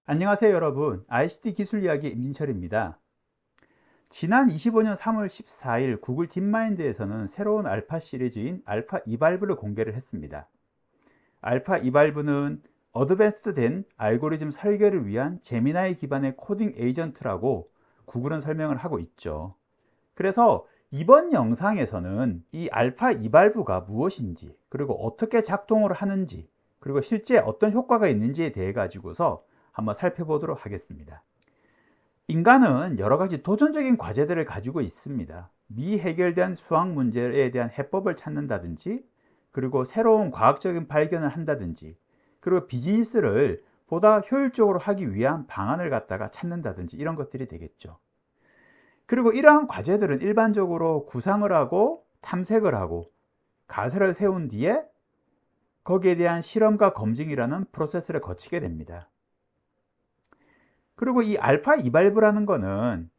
안녕하세요 여러분. ICT 기술 이야기 임진철입니다. 지난 25년 3월 14일 구글 딥마인드에서는 새로운 알파 시리즈인 알파 이발브를 공개를 했습니다. 알파 이발브는 어드밴스드 된 알고리즘 설계를 위한 제미나이 기반의 코딩 에이전트라고 구글은 설명을 하고 있죠. 그래서 이번 영상에서는 이 알파 이발브가 무엇인지, 그리고 어떻게 작동을 하는지, 그리고 실제 어떤 효과가 있는지에 대해 가지고서 한번 살펴보도록 하겠습니다. 인간은 여러 가지 도전적인 과제들을 가지고 있습니다. 미해결된 수학 문제에 대한 해법을 찾는다든지, 그리고 새로운 과학적인 발견을 한다든지, 그리고 비즈니스를 보다 효율적으로 하기 위한 방안을 갖다가 찾는다든지 이런 것들이 되겠죠. 그리고 이러한 과제들은 일반적으로 구상을 하고 탐색을 하고 가설을 세운 뒤에 거기에 대한 실험과 검증이라는 프로세스를 거치게 됩니다. 그리고 이 알파 이발브라는 거는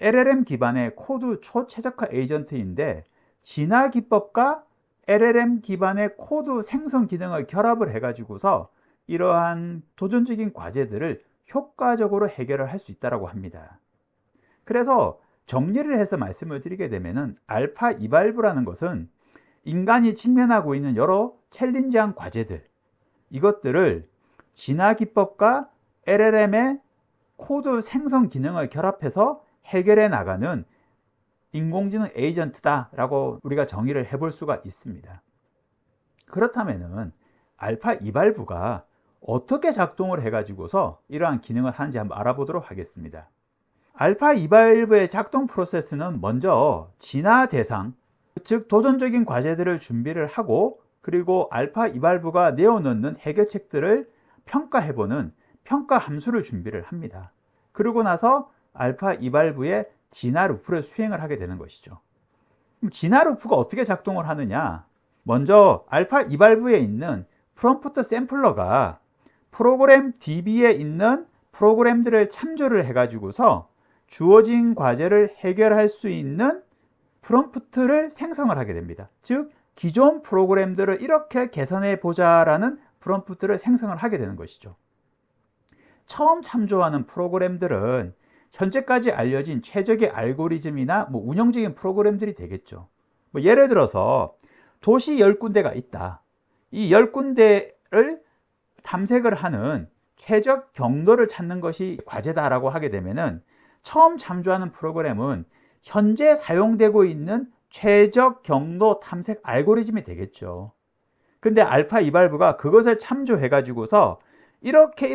LLM 기반의 코드 초최적화 에이전트인데, 진화 기법과 LLM 기반의 코드 생성 기능을 결합을 해 가지고서 이러한 도전적인 과제들을 효과적으로 해결을 할 수 있다고 합니다. 그래서 정리를 해서 말씀을 드리게 되면은 알파 이발브라는 것은 인간이 직면하고 있는 여러 챌린지한 과제들, 이것들을 진화 기법과 LLM의 코드 생성 기능을 결합해서 해결해 나가는 인공지능 에이전트다라고 우리가 정의를 해볼 수가 있습니다. 그렇다면은 알파 이발브가 어떻게 작동을 해가지고서 이러한 기능을 하는지 한번 알아보도록 하겠습니다. 알파 이발브의 작동 프로세스는 먼저 진화 대상, 즉 도전적인 과제들을 준비를 하고, 그리고 알파 이발브가 내어놓는 해결책들을 평가해보는 평가 함수를 준비를 합니다. 그러고 나서 알파 이발브의 진화 루프를 수행을 하게 되는 것이죠. 그럼 진화 루프가 어떻게 작동을 하느냐? 먼저 알파 이발브에 있는 프롬프트 샘플러가 프로그램 DB에 있는 프로그램들을 참조를 해가지고서 주어진 과제를 해결할 수 있는 프롬프트를 생성을 하게 됩니다. 즉 기존 프로그램들을 이렇게 개선해 보자라는 프롬프트를 생성을 하게 되는 것이죠. 처음 참조하는 프로그램들은 현재까지 알려진 최적의 알고리즘이나 운영적인 프로그램들이 되겠죠. 예를 들어서 도시 10군데가 있다. 이 10군데를 탐색을 하는 최적 경로를 찾는 것이 과제다라고 하게 되면은 처음 참조하는 프로그램은 현재 사용되고 있는 최적 경로 탐색 알고리즘이 되겠죠. 근데 알파 이발브가 그것을 참조해 가지고서 이렇게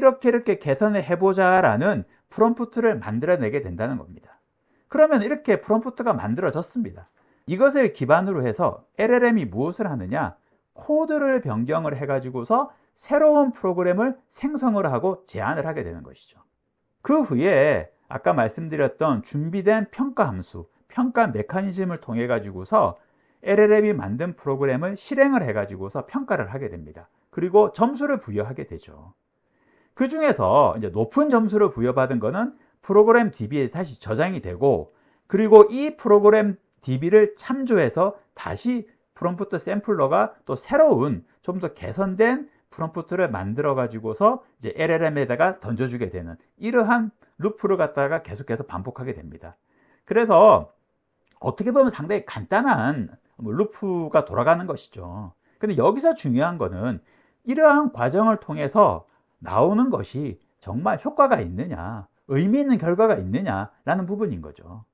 개선을 해보자 라는 프롬프트를 만들어내게 된다는 겁니다. 그러면 이렇게 프롬프트가 만들어졌습니다. 이것을 기반으로 해서 LLM이 무엇을 하느냐, 코드를 변경을 해 가지고서 새로운 프로그램을 생성을 하고 제안을 하게 되는 것이죠. 그 후에 아까 말씀드렸던 준비된 평가 함수, 평가 메커니즘을 통해 가지고서 LLM이 만든 프로그램을 실행을 해 가지고서 평가를 하게 됩니다. 그리고 점수를 부여하게 되죠. 그 중에서 이제 높은 점수를 부여받은 거는 프로그램 DB에 다시 저장이 되고, 그리고 이 프로그램 DB를 참조해서 다시 프롬프트 샘플러가 또 새로운 좀 더 개선된 프롬프트를 만들어 가지고서 이제 LLM에다가 던져주게 되는 이러한 루프를 갖다가 계속해서 반복하게 됩니다. 그래서 어떻게 보면 상당히 간단한 루프가 돌아가는 것이죠. 근데 여기서 중요한 거는 이러한 과정을 통해서 나오는 것이 정말 효과가 있느냐, 의미 있는 결과가 있느냐라는 부분인 거죠.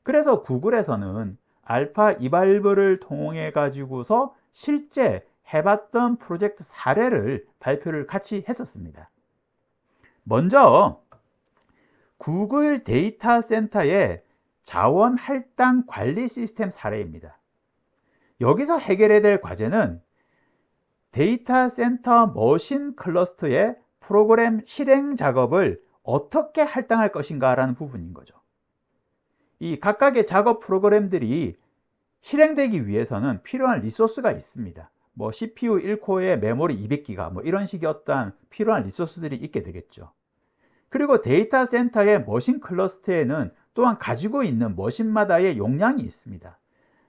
그래서 구글에서는 알파 이발브를 통해 가지고서 실제 해봤던 프로젝트 사례를 발표를 같이 했었습니다. 먼저 구글 데이터 센터의 자원 할당 관리 시스템 사례입니다. 여기서 해결해야 될 과제는 데이터 센터 머신 클러스터의 프로그램 실행 작업을 어떻게 할당할 것인가 라는 부분인 거죠. 이 각각의 작업 프로그램들이 실행되기 위해서는 필요한 리소스가 있습니다. CPU 1코어에 메모리 200기가 이런 식의 어떠한 필요한 리소스들이 있게 되겠죠. 그리고 데이터 센터의 머신 클러스터에는 또한 가지고 있는 머신마다의 용량이 있습니다.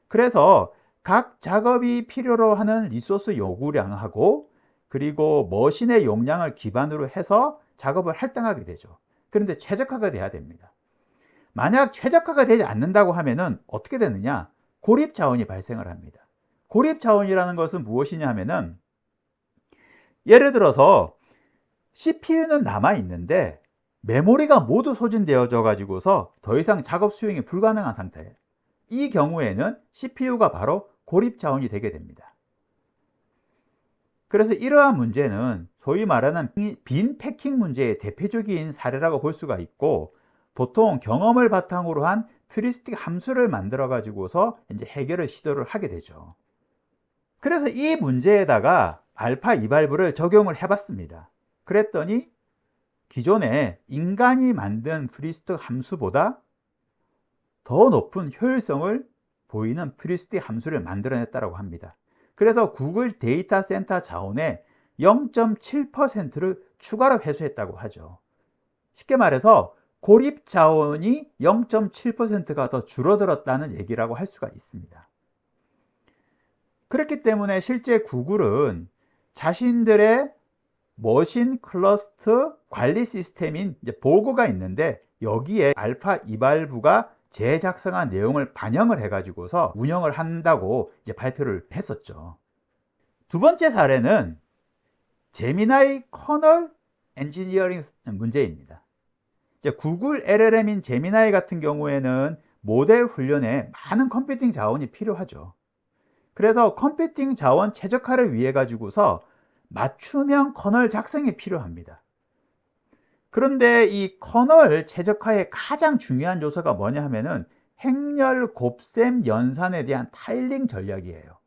그래서 각 작업이 필요로 하는 리소스 요구량하고, 그리고 머신의 용량을 기반으로 해서 작업을 할당하게 되죠. 그런데 최적화가 돼야 됩니다. 만약 최적화가 되지 않는다고 하면은 어떻게 되느냐? 고립 자원이 발생을 합니다. 고립 자원이라는 것은 무엇이냐 하면은, 예를 들어서 CPU는 남아 있는데 메모리가 모두 소진되어져 가지고서 더 이상 작업 수행이 불가능한 상태예요. 이 경우에는 CPU가 바로 고립 자원이 되게 됩니다. 그래서 이러한 문제는 소위 말하는 빈 패킹 문제의 대표적인 사례라고 볼 수가 있고, 보통 경험을 바탕으로 한 퓨리스틱 함수를 만들어 가지고서 이제 해결을 시도를 하게 되죠. 그래서 이 문제에다가 알파 이발브를 적용을 해 봤습니다. 그랬더니 기존에 인간이 만든 퓨리스틱 함수보다 더 높은 효율성을 보이는 퓨리스틱 함수를 만들어냈다고 합니다. 그래서 구글 데이터 센터 자원의 0.7%를 추가로 회수했다고 하죠. 쉽게 말해서 고립 자원이 0.7%가 더 줄어들었다는 얘기라고 할 수가 있습니다. 그렇기 때문에 실제 구글은 자신들의 머신 클러스터 관리 시스템인 보그가 있는데, 여기에 알파 이발브가 재작성한 내용을 반영을 해가지고서 운영을 한다고 이제 발표를 했었죠. 두 번째 사례는 제미나이 커널 엔지니어링 문제입니다. 이제 구글 LLM인 제미나이 같은 경우에는 모델 훈련에 많은 컴퓨팅 자원이 필요하죠. 그래서 컴퓨팅 자원 최적화를 위해 가지고서 맞춤형 커널 작성이 필요합니다. 그런데 이 커널 최적화의 가장 중요한 요소가 뭐냐 하면은 행렬, 곱셈, 연산에 대한 타일링 전략이에요.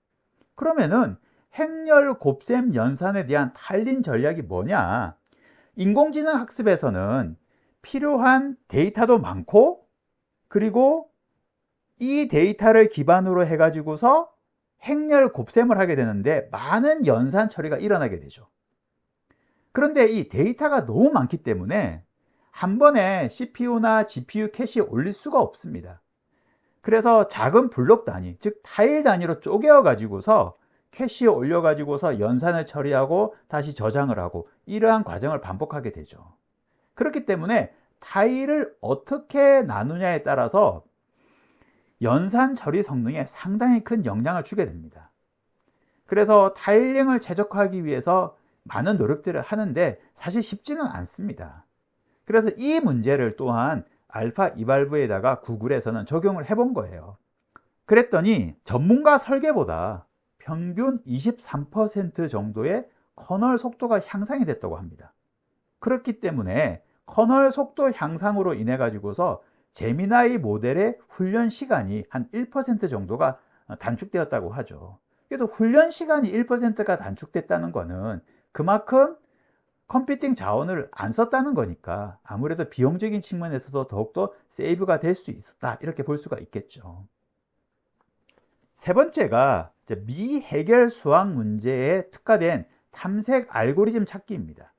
그러면은 행렬, 곱셈, 연산에 대한 타일링 전략이 뭐냐? 인공지능 학습에서는 필요한 데이터도 많고, 그리고 이 데이터를 기반으로 해가지고서 행렬, 곱셈을 하게 되는데 많은 연산 처리가 일어나게 되죠. 그런데 이 데이터가 너무 많기 때문에 한 번에 CPU나 GPU 캐시에 올릴 수가 없습니다. 그래서 작은 블록 단위, 즉 타일 단위로 쪼개어 가지고서 캐시에 올려 가지고서 연산을 처리하고 다시 저장을 하고, 이러한 과정을 반복하게 되죠. 그렇기 때문에 타일을 어떻게 나누냐에 따라서 연산 처리 성능에 상당히 큰 영향을 주게 됩니다. 그래서 타일링을 최적화하기 위해서 많은 노력들을 하는데 사실 쉽지는 않습니다. 그래서 이 문제를 또한 알파 이발브에다가 구글에서는 적용을 해본 거예요. 그랬더니 전문가 설계보다 평균 23% 정도의 커널 속도가 향상이 됐다고 합니다. 그렇기 때문에 커널 속도 향상으로 인해 가지고서 제미나이 모델의 훈련 시간이 한 1% 정도가 단축되었다고 하죠. 그래서 훈련 시간이 1%가 단축됐다는 거는 그만큼 컴퓨팅 자원을 안 썼다는 거니까 아무래도 비용적인 측면에서도 더욱더 세이브가 될 수 있었다, 이렇게 볼 수가 있겠죠. 세 번째가 미해결 수학 문제에 특화된 탐색 알고리즘 찾기입니다.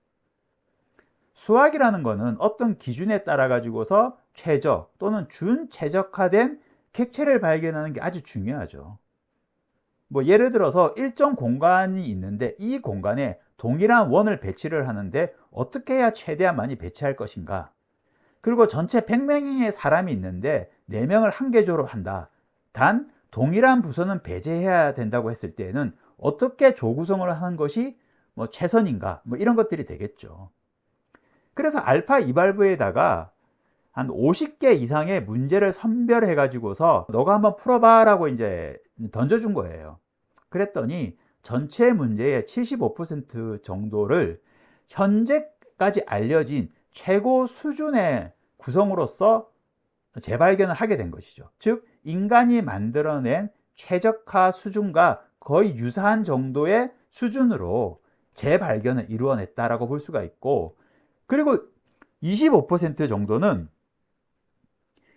수학이라는 거는 어떤 기준에 따라 가지고서 최적 또는 준최적화된 객체를 발견하는 게 아주 중요하죠. 예를 들어서 일정 공간이 있는데 이 공간에 동일한 원을 배치를 하는데 어떻게 해야 최대한 많이 배치할 것인가? 그리고 전체 100명의 사람이 있는데 4명을 한 개조로 한다. 단 동일한 부서는 배제해야 된다고 했을 때에는 어떻게 조 구성을 하는 것이 최선인가? 이런 것들이 되겠죠. 그래서 알파 이발브에다가 한 50개 이상의 문제를 선별해 가지고서 너가 한번 풀어봐 라고 이제 던져준 거예요. 그랬더니 전체 문제의 75% 정도를 현재까지 알려진 최고 수준의 구성으로서 재발견을 하게 된 것이죠. 즉 인간이 만들어낸 최적화 수준과 거의 유사한 정도의 수준으로 재발견을 이루어냈다라고 볼 수가 있고, 그리고 25% 정도는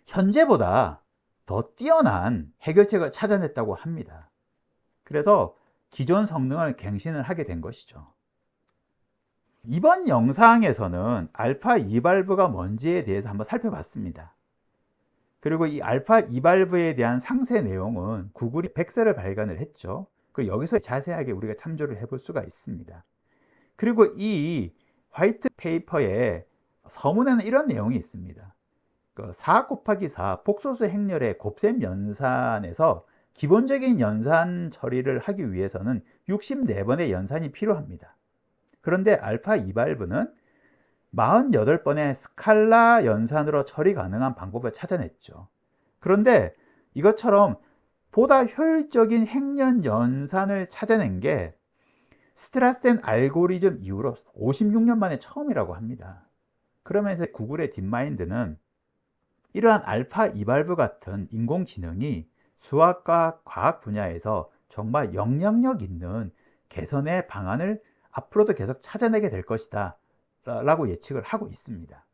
현재보다 더 뛰어난 해결책을 찾아냈다고 합니다. 그래서 기존 성능을 갱신을 하게 된 것이죠. 이번 영상에서는 알파 이발브가 뭔지에 대해서 한번 살펴봤습니다. 그리고 이 알파 이발브에 대한 상세 내용은 구글이 백서를 발간을 했죠. 그리고 여기서 자세하게 우리가 참조를 해볼 수가 있습니다. 그리고 이 화이트 페이퍼에 서문에는 이런 내용이 있습니다. 4 곱하기 4 복소수 행렬의 곱셈 연산에서 기본적인 연산 처리를 하기 위해서는 64번의 연산이 필요합니다. 그런데 알파 2발브는 48번의 스칼라 연산으로 처리 가능한 방법을 찾아냈죠. 그런데 이것처럼 보다 효율적인 행렬 연산을 찾아낸 게 스트라스덴 알고리즘 이후로 56년 만에 처음이라고 합니다. 그러면서 구글의 딥마인드는 이러한 알파 2발브 같은 인공지능이 수학과 과학 분야에서 정말 영향력 있는 개선의 방안을 앞으로도 계속 찾아내게 될 것이다 라고 예측을 하고 있습니다.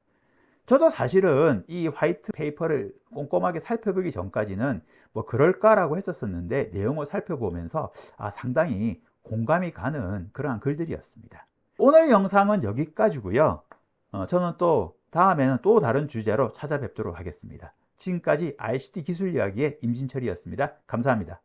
저도 사실은 이 화이트 페이퍼를 꼼꼼하게 살펴보기 전까지는 뭐 그럴까라고 했었는데 내용을 살펴보면서 상당히 공감이 가는 그러한 글들이었습니다. 오늘 영상은 여기까지고요. 저는 또 다음에는 또 다른 주제로 찾아뵙도록 하겠습니다. 지금까지 ICT 기술 이야기의 임진철이었습니다. 감사합니다.